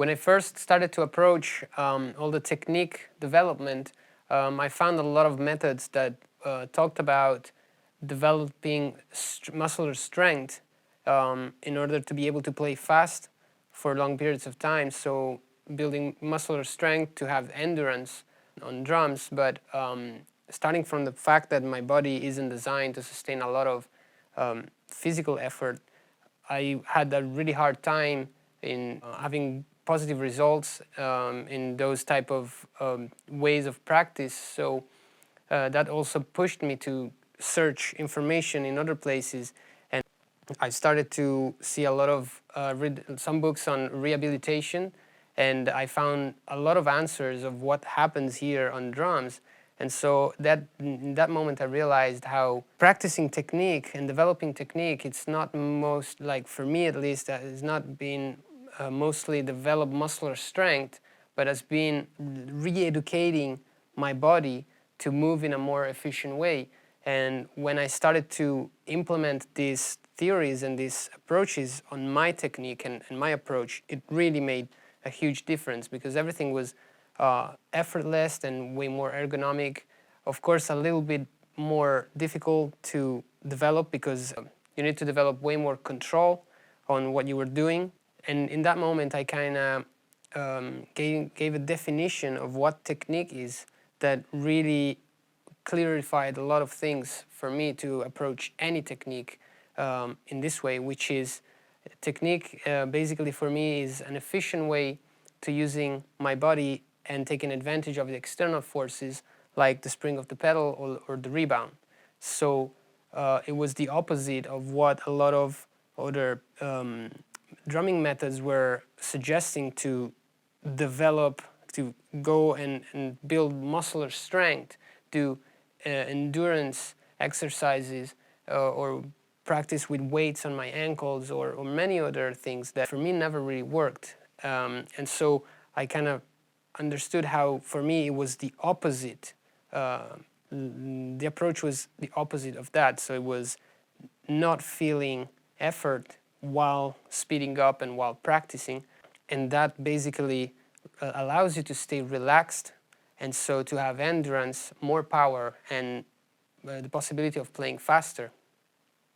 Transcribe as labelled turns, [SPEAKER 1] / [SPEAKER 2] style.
[SPEAKER 1] When I first started to approach all the technique development, I found a lot of methods that talked about developing muscular strength in order to be able to play fast for long periods of time. So building muscular strength to have endurance on drums, but starting from the fact that my body isn't designed to sustain a lot of physical effort, I had a really hard time in having positive results in those type of ways of practice. So that also pushed me to search information in other places, and I started to see a lot of read some books on rehabilitation, and I found a lot of answers of what happens here on drums. And so in that moment I realized how practicing technique and developing technique, it's not most, like for me at least, that has not been mostly develop muscular strength, but has been re-educating my body to move in a more efficient way. And when I started to implement these theories and these approaches on my technique and my approach, it really made a huge difference, because everything was effortless and way more ergonomic. Of course, a little bit more difficult to develop, because you need to develop way more control on what you were doing. And in that moment, I kind of gave a definition of what technique is that really clarified a lot of things for me to approach any technique in this way, which is technique basically for me is an efficient way to using my body and taking advantage of the external forces like the spring of the pedal or the rebound. So it was the opposite of what a lot of other drumming methods were suggesting, to develop, to go and build muscular strength, do endurance exercises or practice with weights on my ankles or many other things that for me never really worked. And so I kind of understood how for me it was the opposite. The approach was the opposite of that. So it was not feeling effort while speeding up and while practicing. And that basically allows you to stay relaxed, and so to have endurance, more power, and the possibility of playing faster.